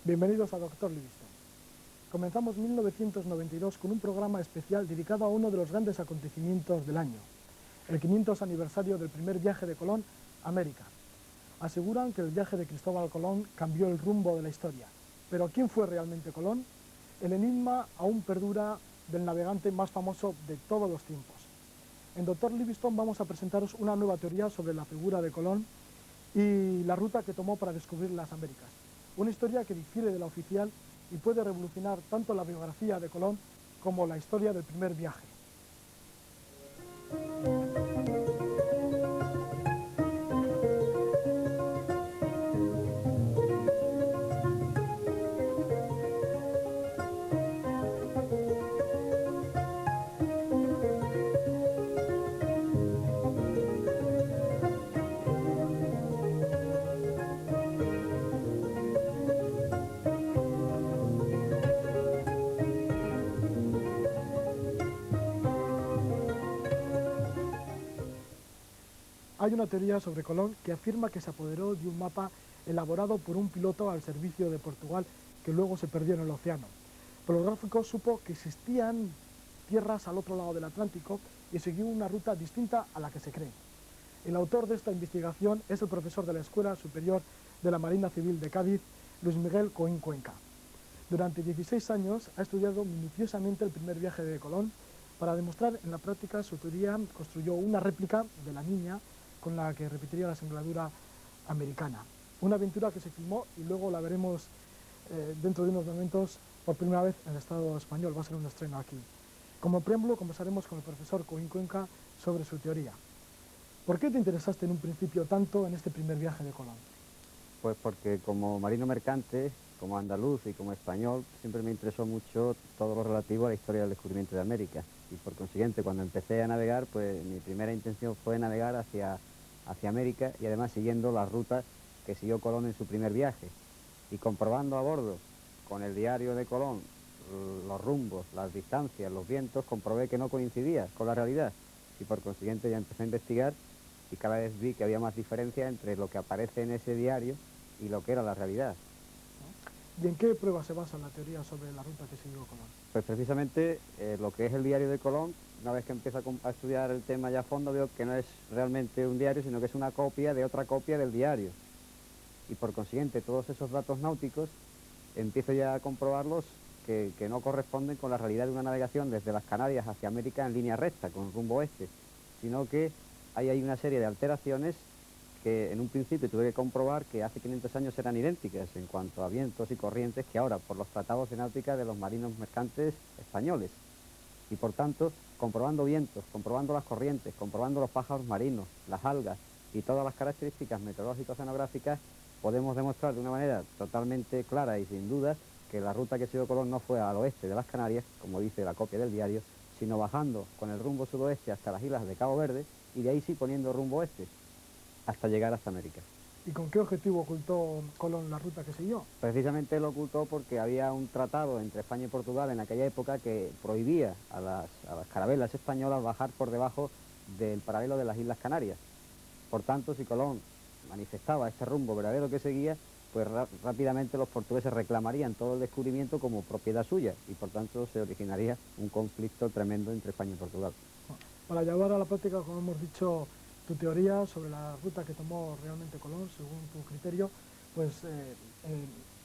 Bienvenidos a Dr. Livingstone. Comenzamos 1992 con un programa especial dedicado a uno de los grandes acontecimientos del año, el 500 aniversario del primer viaje de Colón a América. Aseguran que el viaje de Cristóbal Colón cambió el rumbo de la historia. Pero ¿quién fue realmente Colón? El enigma aún perdura del navegante más famoso de todos los tiempos. En Dr. Livingstone vamos a presentaros una nueva teoría sobre la figura de Colón y la ruta que tomó para descubrir las Américas. Una historia que difiere de la oficial y puede revolucionar tanto la biografía de Colón como la historia del primer viaje. Hay una teoría sobre Colón que afirma que se apoderó de un mapa elaborado por un piloto al servicio de Portugal que luego se perdió en el océano. Por los gráficos supo que existían tierras al otro lado del Atlántico y siguió una ruta distinta a la que se cree. El autor de esta investigación es el profesor de la Escuela Superior de la Marina Civil de Cádiz, Luis Miguel Coín Cuenca. Durante 16 años ha estudiado minuciosamente el primer viaje de Colón. Para demostrar en la práctica su teoría, construyó una réplica de la Niña con la que repetiría la singladura americana. Una aventura que se filmó y luego la veremos dentro de unos momentos por primera vez en el Estado español. Va a ser un estreno aquí. Como preámbulo conversaremos con el profesor Coín Cuenca sobre su teoría. ¿Por qué te interesaste en un principio tanto en este primer viaje de Colón? Pues porque como marino mercante, como andaluz y como español, siempre me interesó mucho todo lo relativo a la historia del descubrimiento de América. Y por consiguiente, cuando empecé a navegar, pues mi primera intención fue navegar hacia América y además siguiendo las rutas que siguió Colón en su primer viaje. Y comprobando a bordo, con el diario de Colón, los rumbos, las distancias, los vientos, comprobé que no coincidía con la realidad. Y por consiguiente ya empecé a investigar y cada vez vi que había más diferencia entre lo que aparece en ese diario y lo que era la realidad. ¿Y en qué pruebas se basa la teoría sobre la ruta que siguió Colón? Pues precisamente lo que es el diario de Colón, una vez que empiezo a estudiar el tema ya a fondo, veo que no es realmente un diario, sino que es una copia de otra copia del diario. Y por consiguiente, todos esos datos náuticos empiezo ya a comprobarlos que no corresponden con la realidad de una navegación desde las Canarias hacia América en línea recta, con rumbo oeste, sino que hay una serie de alteraciones que en un principio tuve que comprobar que hace 500 años eran idénticas en cuanto a vientos y corrientes que ahora por los tratados de náutica de los marinos mercantes españoles. Y por tanto, comprobando vientos, comprobando las corrientes, comprobando los pájaros marinos, las algas y todas las características meteorológicas oceanográficas, podemos demostrar de una manera totalmente clara y sin dudas que la ruta que siguió Colón no fue al oeste de las Canarias, como dice la copia del diario, sino bajando con el rumbo sudoeste hasta las islas de Cabo Verde y de ahí sí poniendo rumbo oeste, hasta llegar hasta América. ¿Y con qué objetivo ocultó Colón la ruta que siguió? Precisamente lo ocultó porque había un tratado entre España y Portugal en aquella época que prohibía a las carabelas españolas bajar por debajo del paralelo de las Islas Canarias. Por tanto, si Colón manifestaba este rumbo verdadero que seguía, pues rápidamente los portugueses reclamarían todo el descubrimiento como propiedad suya y por tanto se originaría un conflicto tremendo entre España y Portugal. Para llevar a la práctica, como hemos dicho, tu teoría sobre la ruta que tomó realmente Colón, según tu criterio, pues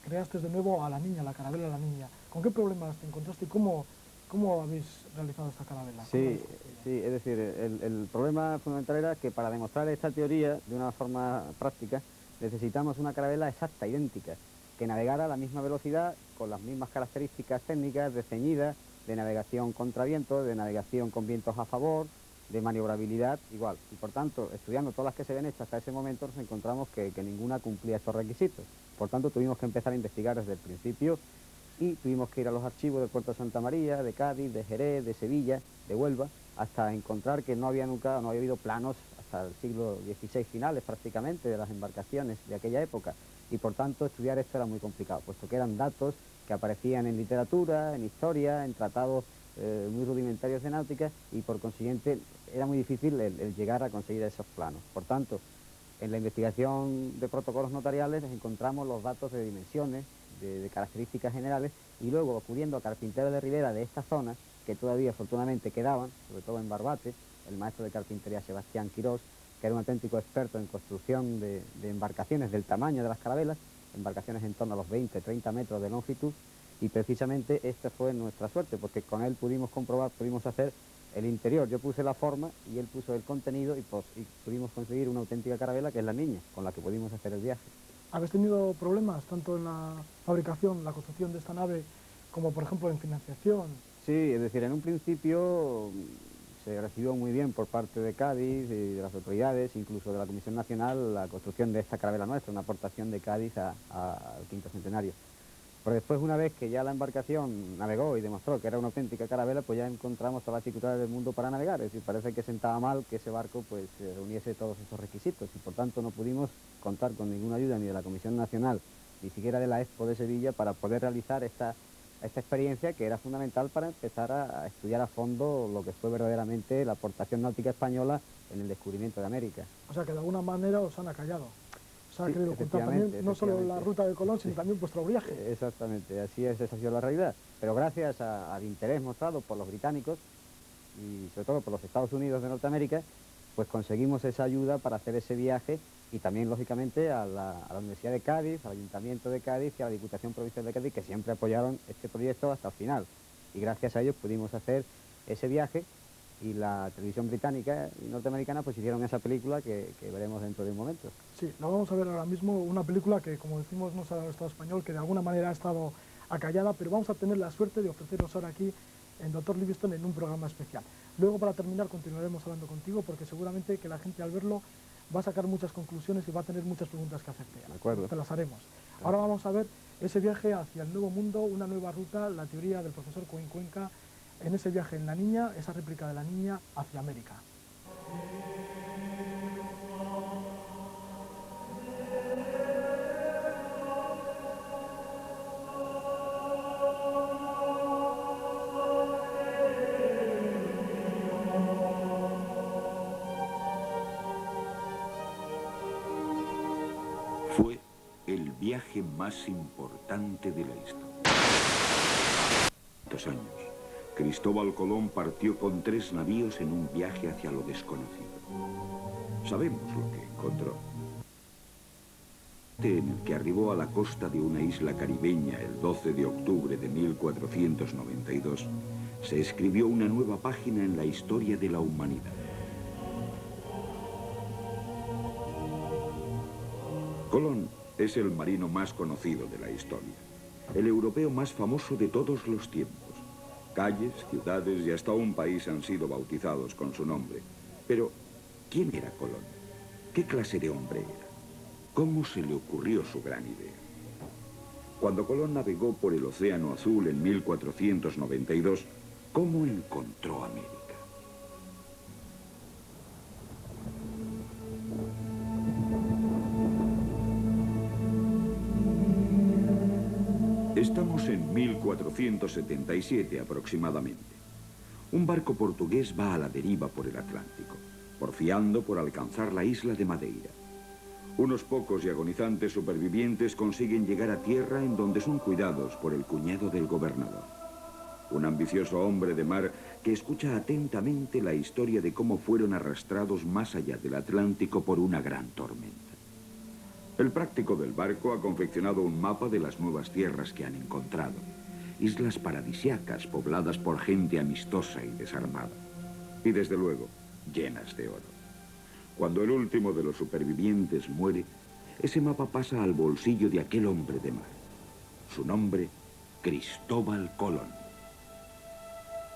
creaste de nuevo a la niña, la carabela de la niña. ¿Con qué problemas te encontraste y cómo habéis realizado esta carabela? Sí, es decir, el problema fundamental era que para demostrar esta teoría de una forma práctica necesitamos una carabela exacta, idéntica, que navegara a la misma velocidad, con las mismas características técnicas de ceñida, de navegación contra viento, de navegación con vientos a favor, de maniobrabilidad igual. Y por tanto, estudiando todas las que se habían hecho hasta ese momento, nos encontramos que ninguna cumplía estos requisitos. Por tanto, tuvimos que empezar a investigar desde el principio y tuvimos que ir a los archivos del puerto de Santa María, de Cádiz, de Jerez, de Sevilla, de Huelva, hasta encontrar que no había habido planos hasta el siglo XVI finales prácticamente de las embarcaciones de aquella época, y por tanto estudiar esto era muy complicado, puesto que eran datos que aparecían en literatura, en historia, en tratados muy rudimentarios de náutica, y por consiguiente era muy difícil el llegar a conseguir esos planos. Por tanto, en la investigación de protocolos notariales encontramos los datos de dimensiones, de características generales, y luego acudiendo a carpinteros de ribera de esta zona, que todavía afortunadamente quedaban, sobre todo en Barbate, el maestro de carpintería Sebastián Quirós, que era un auténtico experto en construcción de embarcaciones del tamaño de las carabelas, embarcaciones en torno a los 20-30 metros de longitud, y precisamente esta fue nuestra suerte, porque con él pudimos comprobar, pudimos hacer el interior. Yo puse la forma y él puso el contenido y pudimos conseguir una auténtica carabela, que es la niña, con la que pudimos hacer el viaje. ¿Habéis tenido problemas tanto en la fabricación, la construcción de esta nave, como por ejemplo en financiación? Sí, es decir, en un principio se recibió muy bien por parte de Cádiz y de las autoridades, incluso de la Comisión Nacional, la construcción de esta carabela nuestra, una aportación de Cádiz al quinto centenario. Pero después, una vez que ya la embarcación navegó y demostró que era una auténtica carabela, pues ya encontramos todas las dificultades del mundo para navegar. Es decir, parece que sentaba mal que ese barco pues reuniese todos esos requisitos, y por tanto no pudimos contar con ninguna ayuda ni de la Comisión Nacional, ni siquiera de la Expo de Sevilla, para poder realizar esta experiencia, que era fundamental para empezar a estudiar a fondo lo que fue verdaderamente la aportación náutica española en el descubrimiento de América. O sea que de alguna manera os han acallado. Se ha Sí, querido contar también no solo la ruta de Colón, sino también vuestro viaje. Exactamente, así es, esa ha sido la realidad. Pero gracias al interés mostrado por los británicos y sobre todo por los Estados Unidos de Norteamérica, pues conseguimos esa ayuda para hacer ese viaje, y también lógicamente a la Universidad de Cádiz, al Ayuntamiento de Cádiz y a la Diputación Provincial de Cádiz, que siempre apoyaron este proyecto hasta el final. Y gracias a ellos pudimos hacer ese viaje, y la televisión británica y norteamericana pues hicieron esa película que veremos dentro de un momento. Sí, la vamos a ver ahora mismo, una película que, como decimos, no se ha dado el Estado español, que de alguna manera ha estado acallada, pero vamos a tener la suerte de ofreceros ahora aquí en Dr. Livingstone en un programa especial. Luego, para terminar, continuaremos hablando contigo, porque seguramente que la gente al verlo va a sacar muchas conclusiones y va a tener muchas preguntas que hacerte. De acuerdo. Te las haremos. Ahora vamos a ver ese viaje hacia el nuevo mundo, una nueva ruta, la teoría del profesor Coín Cuenca, en ese viaje en la niña, esa réplica de la niña hacia América. Fue el viaje más importante de la historia. 2 años. Cristóbal Colón partió con 3 navíos en un viaje hacia lo desconocido. Sabemos lo que encontró. En el que arribó a la costa de una isla caribeña el 12 de octubre de 1492, se escribió una nueva página en la historia de la humanidad. Colón es el marino más conocido de la historia, el europeo más famoso de todos los tiempos. Calles, ciudades y hasta un país han sido bautizados con su nombre. Pero, ¿quién era Colón? ¿Qué clase de hombre era? ¿Cómo se le ocurrió su gran idea? Cuando Colón navegó por el Océano Azul en 1492, ¿cómo encontró América? Estamos en 1477 aproximadamente. Un barco portugués va a la deriva por el Atlántico, porfiando por alcanzar la isla de Madeira. Unos pocos y agonizantes supervivientes consiguen llegar a tierra en donde son cuidados por el cuñado del gobernador. Un ambicioso hombre de mar que escucha atentamente la historia de cómo fueron arrastrados más allá del Atlántico por una gran tormenta. El práctico del barco ha confeccionado un mapa de las nuevas tierras que han encontrado. Islas paradisiacas pobladas por gente amistosa y desarmada. Y desde luego, llenas de oro. Cuando el último de los supervivientes muere, ese mapa pasa al bolsillo de aquel hombre de mar. Su nombre, Cristóbal Colón.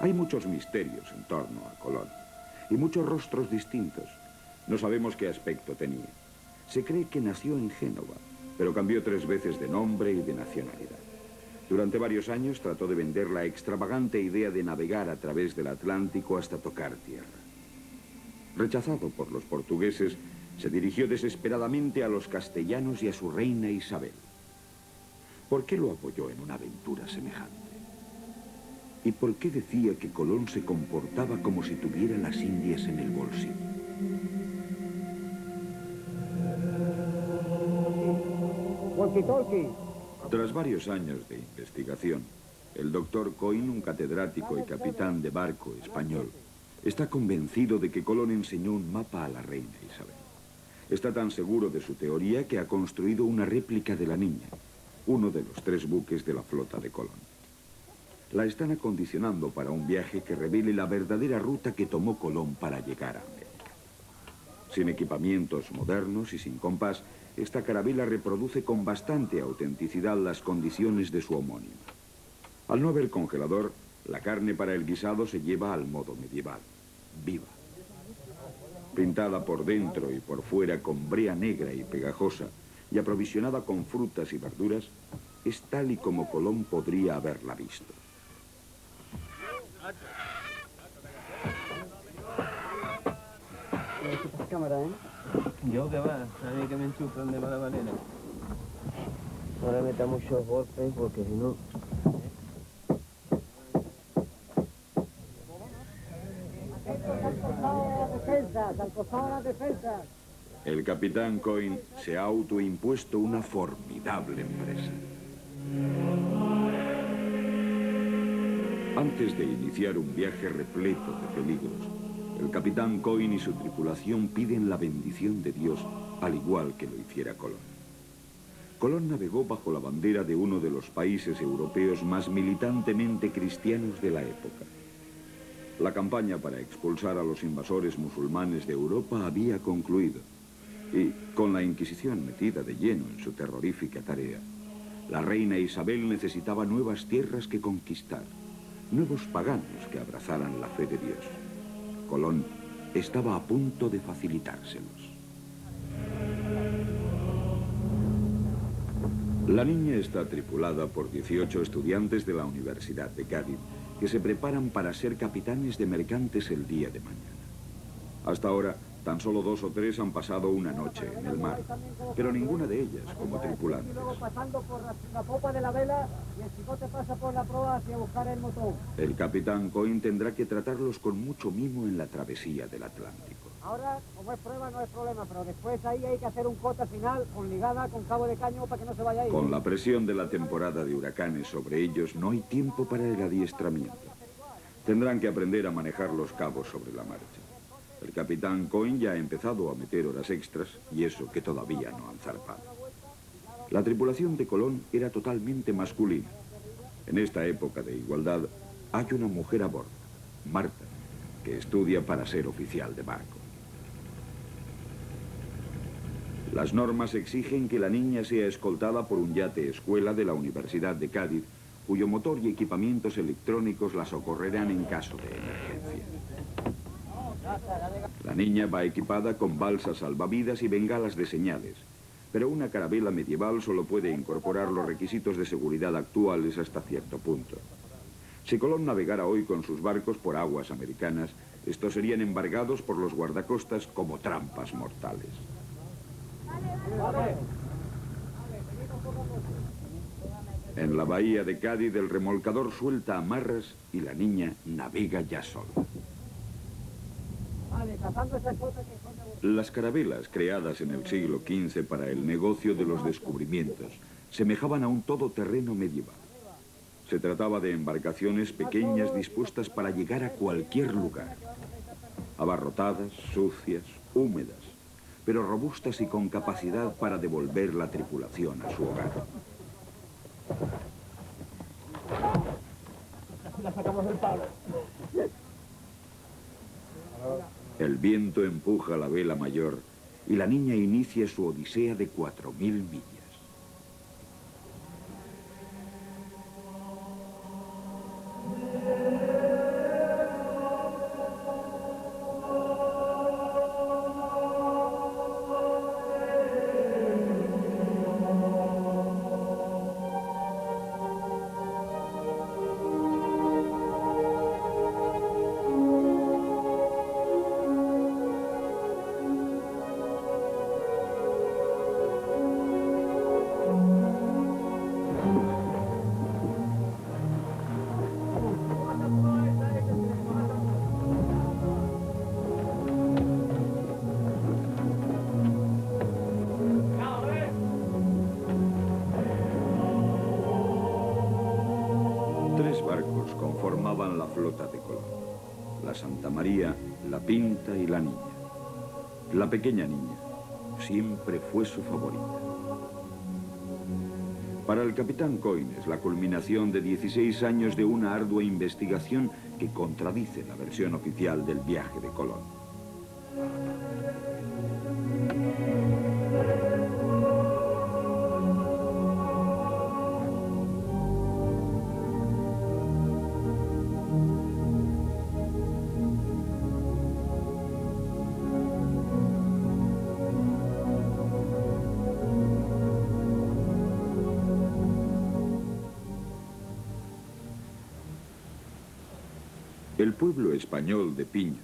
Hay muchos misterios en torno a Colón y muchos rostros distintos. No sabemos qué aspecto tenía. Se cree que nació en Génova, pero cambió 3 veces de nombre y de nacionalidad. Durante varios años trató de vender la extravagante idea de navegar a través del Atlántico hasta tocar tierra. Rechazado por los portugueses, se dirigió desesperadamente a los castellanos y a su reina Isabel. ¿Por qué lo apoyó en una aventura semejante? ¿Y por qué decía que Colón se comportaba como si tuviera las Indias en el bolsillo? Tras varios años de investigación, el doctor Coin, un catedrático y capitán de barco español, está convencido de que Colón enseñó un mapa a la reina Isabel. Está tan seguro de su teoría que ha construido una réplica de la Niña, uno de los 3 buques de la flota de Colón. La están acondicionando para un viaje que revele la verdadera ruta que tomó Colón para llegar a América. Sin equipamientos modernos y sin compás, esta carabela reproduce con bastante autenticidad las condiciones de su homónima. Al no haber congelador, la carne para el guisado se lleva al modo medieval, viva. Pintada por dentro y por fuera con brea negra y pegajosa y aprovisionada con frutas y verduras, es tal y como Colón podría haberla visto. Cámara, ¿eh? Yo que va, a mí que me enchufran de mala manera. Ahora meta muchos golpes porque si no... El capitán Coin se ha autoimpuesto una formidable empresa. Antes de iniciar un viaje repleto de peligros, el capitán Coin y su tripulación piden la bendición de Dios, al igual que lo hiciera Colón. Colón navegó bajo la bandera de uno de los países europeos más militantemente cristianos de la época. La campaña para expulsar a los invasores musulmanes de Europa había concluido, y, con la Inquisición metida de lleno en su terrorífica tarea, la reina Isabel necesitaba nuevas tierras que conquistar, nuevos paganos que abrazaran la fe de Dios. Colón estaba a punto de facilitárselos. La Niña está tripulada por 18 estudiantes de la Universidad de Cádiz que se preparan para ser capitanes de mercantes el día de mañana. Hasta ahora, tan solo 2 o 3 han pasado una noche en el mar, pero ninguna de ellas como tripulantes. Pasando por la popa de la vela y el chicote pasa por la proa hacia buscar el motor. El capitán Coin tendrá que tratarlos con mucho mimo en la travesía del Atlántico. Ahora, como es prueba, no es problema, pero después ahí hay que hacer un corte final con ligada, con cabo de caño para que no se vaya a ir. Con la presión de la temporada de huracanes sobre ellos, no hay tiempo para el adiestramiento. Tendrán que aprender a manejar los cabos sobre la marcha. El capitán Coin ya ha empezado a meter horas extras, y eso que todavía no han zarpado. La tripulación de Colón era totalmente masculina. En esta época de igualdad, hay una mujer a bordo, Marta, que estudia para ser oficial de barco. Las normas exigen que la niña sea escoltada por un yate escuela de la Universidad de Cádiz, cuyo motor y equipamientos electrónicos la socorrerán en caso de emergencia. La niña va equipada con balsas salvavidas y bengalas de señales, pero una carabela medieval solo puede incorporar los requisitos de seguridad actuales hasta cierto punto. Si Colón navegara hoy con sus barcos por aguas americanas, estos serían embargados por los guardacostas como trampas mortales. En la bahía de Cádiz, el remolcador suelta amarras y la niña navega ya sola. Vale, cazando esas cosas que son de Las carabelas, creadas en el siglo XV para el negocio de los descubrimientos, semejaban a un todoterreno medieval. Se trataba de embarcaciones pequeñas dispuestas para llegar a cualquier lugar. Abarrotadas, sucias, húmedas, pero robustas y con capacidad para devolver la tripulación a su hogar. La sacamos del palo. El viento empuja la vela mayor y la niña inicia su odisea de 4000 millas. Tres barcos conformaban la flota de Colón: la Santa María, la Pinta y la Niña. La pequeña niña siempre fue su favorita. Para el capitán Coin es la culminación de 16 años de una ardua investigación que contradice la versión oficial del viaje de Colón. El pueblo español de Piños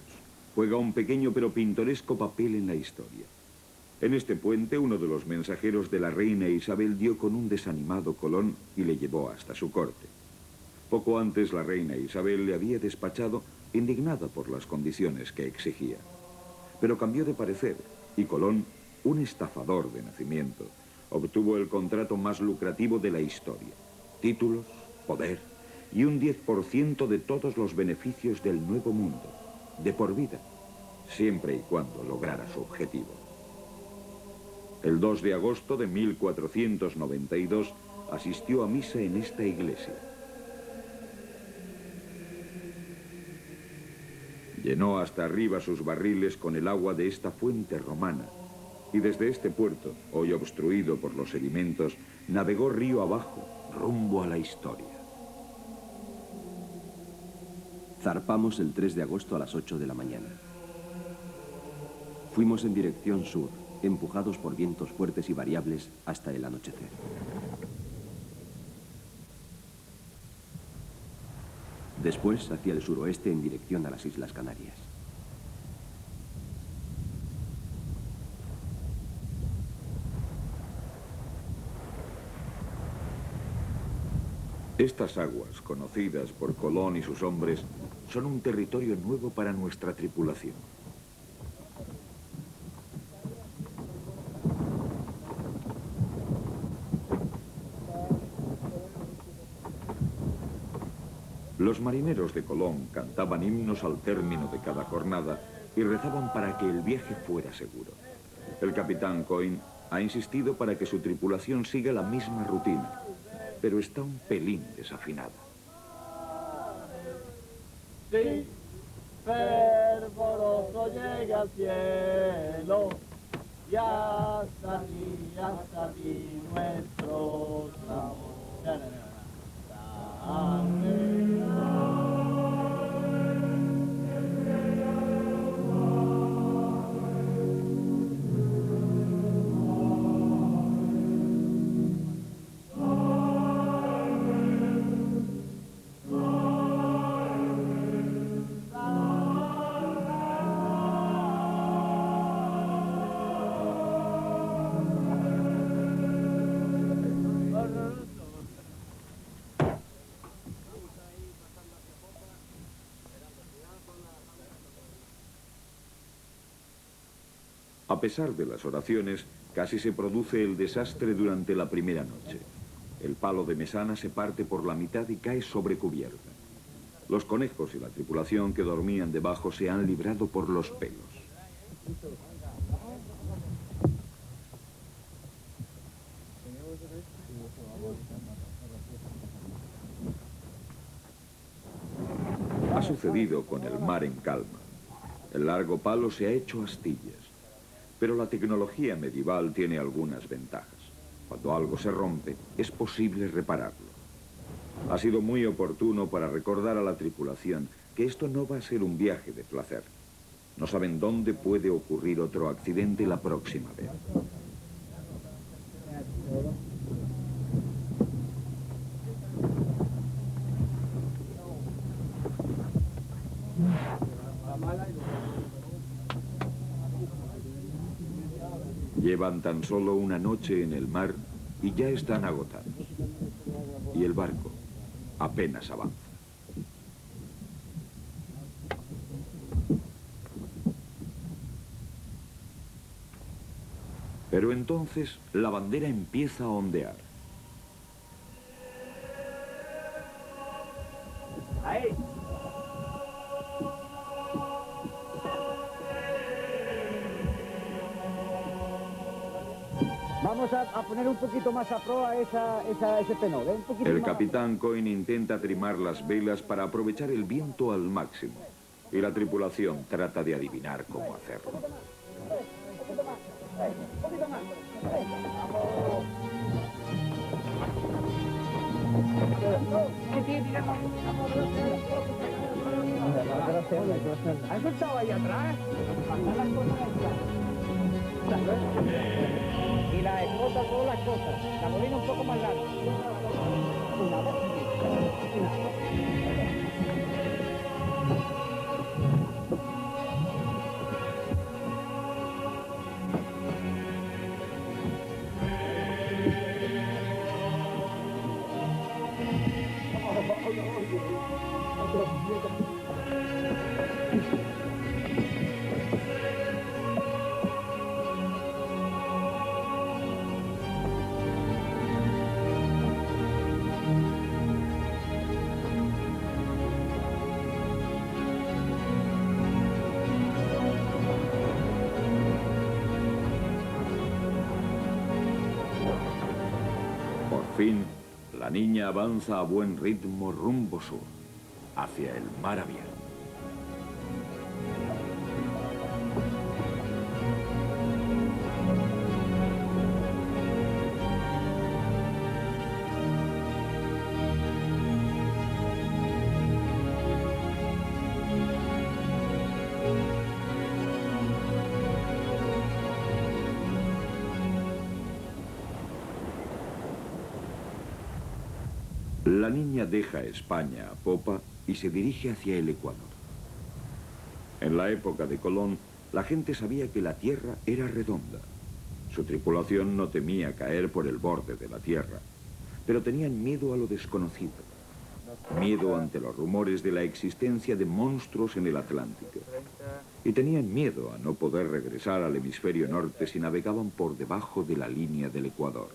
juega un pequeño pero pintoresco papel en la historia. En este puente, uno de los mensajeros de la reina Isabel dio con un desanimado Colón y le llevó hasta su corte. Poco antes, la reina Isabel le había despachado, indignada por las condiciones que exigía. Pero cambió de parecer y Colón, un estafador de nacimiento, obtuvo el contrato más lucrativo de la historia: títulos, poder y un 10% de todos los beneficios del Nuevo Mundo, de por vida, siempre y cuando lograra su objetivo. El 2 de agosto de 1492 asistió a misa en esta iglesia. Llenó hasta arriba sus barriles con el agua de esta fuente romana y desde este puerto, hoy obstruido por los sedimentos, navegó río abajo, rumbo a la historia. Zarpamos el 3 de agosto a las 8 de la mañana. Fuimos en dirección sur, empujados por vientos fuertes y variables hasta el anochecer. Después hacia el suroeste en dirección a las Islas Canarias. Estas aguas, conocidas por Colón y sus hombres, son un territorio nuevo para nuestra tripulación. Los marineros de Colón cantaban himnos al término de cada jornada y rezaban para que el viaje fuera seguro. El capitán Coin ha insistido para que su tripulación siga la misma rutina, pero está un pelín desafinada. Sí, fervoroso llega al cielo, y hasta aquí nuestro clamor. A pesar de las oraciones, casi se produce el desastre durante la primera noche. El palo de mesana se parte por la mitad y cae sobre cubierta. Los conejos y la tripulación que dormían debajo se han librado por los pelos. Ha sucedido con el mar en calma. El largo palo se ha hecho astillas. Pero la tecnología medieval tiene algunas ventajas. Cuando algo se rompe, es posible repararlo. Ha sido muy oportuno para recordar a la tripulación que esto no va a ser un viaje de placer. No saben dónde puede ocurrir otro accidente la próxima vez. Llevan tan solo una noche en el mar y ya están agotados. Y el barco apenas avanza. Pero entonces la bandera empieza a ondear. Ahí. Vamos a poner un poquito más a proa ese tenor, ¿eh? Un poquito El más. capitán Coin intenta trimar las velas para aprovechar el viento al máximo. Y la tripulación trata de adivinar cómo hacerlo. ¿Has soltado ahí atrás? Y la escota, todas las cosas. La bolina un poco más larga. Una, dos, Por fin, la niña avanza a buen ritmo rumbo sur, hacia el mar abierto. La niña deja España a popa y se dirige hacia el Ecuador. En la época de Colón, la gente sabía que la Tierra era redonda. Su tripulación no temía caer por el borde de la Tierra, pero tenían miedo a lo desconocido. Miedo ante los rumores de la existencia de monstruos en el Atlántico. Y tenían miedo a no poder regresar al hemisferio norte si navegaban por debajo de la línea del Ecuador.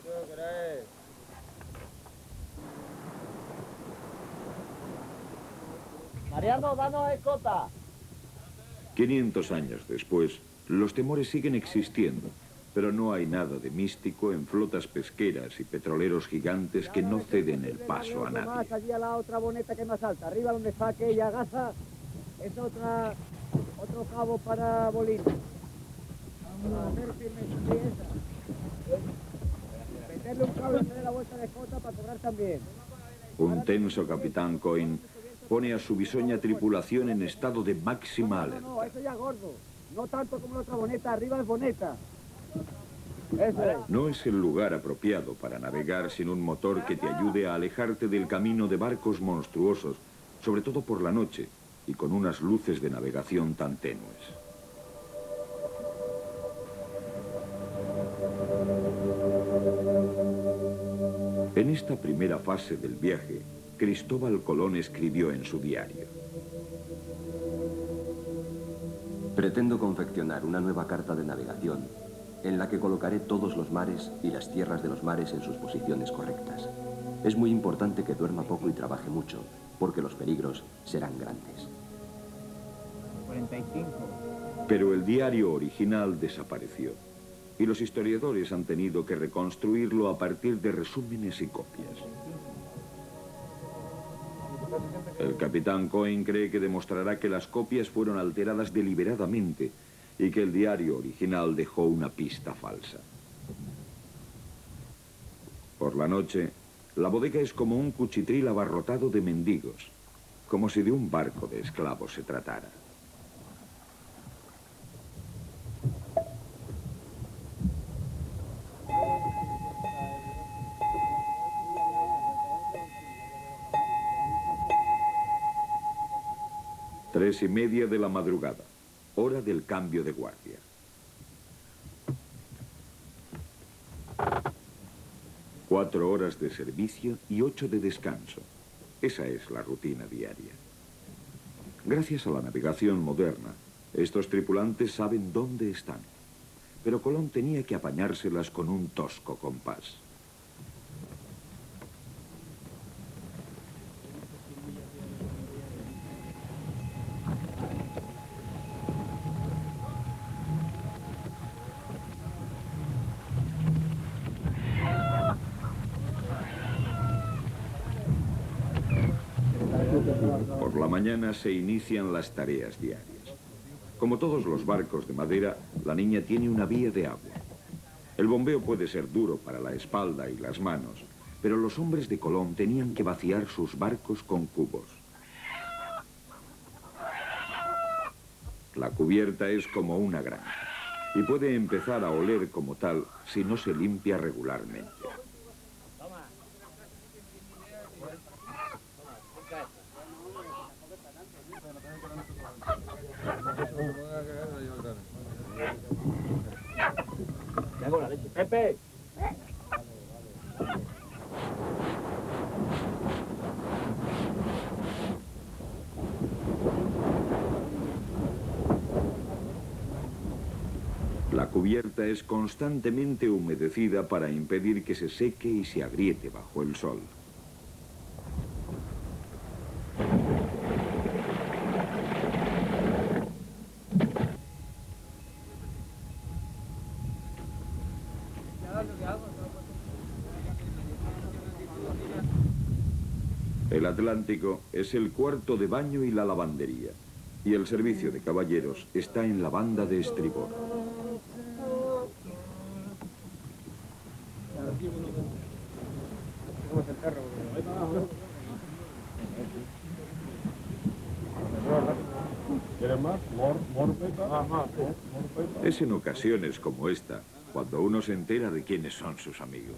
Mariano, danos escota. 500 años después, los temores siguen existiendo, pero no hay nada de místico en flotas pesqueras y petroleros gigantes que no ceden el paso a nadie. Más allí a la otra boneta que es más alta. Arriba donde está aquella gaza es otro cabo para bolina. Vamos a hacer firme esa. Meterle un cable y hacerle la vuelta de escota para cobrar también. Un tenso capitán Coin pone a su bisoña tripulación en estado de máxima alerta. No, eso ya es gordo. No tanto como la otra boneta, arriba es boneta. Eso es. No es el lugar apropiado para navegar sin un motor que te ayude a alejarte del camino de barcos monstruosos, sobre todo por la noche, y con unas luces de navegación tan tenues. En esta primera fase del viaje, Cristóbal Colón escribió en su diario: Pretendo confeccionar una nueva carta de navegación en la que colocaré todos los mares y las tierras de los mares en sus posiciones correctas. Es muy importante que duerma poco y trabaje mucho, porque los peligros serán grandes. 45. Pero el diario original desapareció, y los historiadores han tenido que reconstruirlo a partir de resúmenes y copias. El capitán Cohen cree que demostrará que las copias fueron alteradas deliberadamente y que el diario original dejó una pista falsa. Por la noche, la bodega es como un cuchitril abarrotado de mendigos, como si de un barco de esclavos se tratara. Tres y media de la madrugada, hora del cambio de guardia. Cuatro horas de servicio y 8 de descanso. Esa es la rutina diaria. Gracias a la navegación moderna, estos tripulantes saben dónde están. Pero Colón tenía que apañárselas con un tosco compás. Por la mañana se inician las tareas diarias. Como todos los barcos de madera, la niña tiene una vía de agua. El bombeo puede ser duro para la espalda y las manos, pero los hombres de Colón tenían que vaciar sus barcos con cubos. La cubierta es como una granja y puede empezar a oler como tal si no se limpia regularmente. ¡Pepe! La cubierta es constantemente humedecida para impedir que se seque y se agriete bajo el sol. El Atlántico es el cuarto de baño y la lavandería, y el servicio de caballeros está en la banda de estribor. Es en ocasiones como esta cuando uno se entera de quiénes son sus amigos.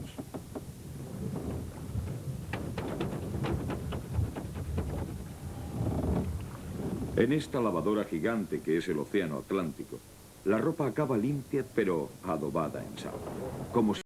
En esta lavadora gigante que es el océano Atlántico, la ropa acaba limpia pero adobada en sal, como si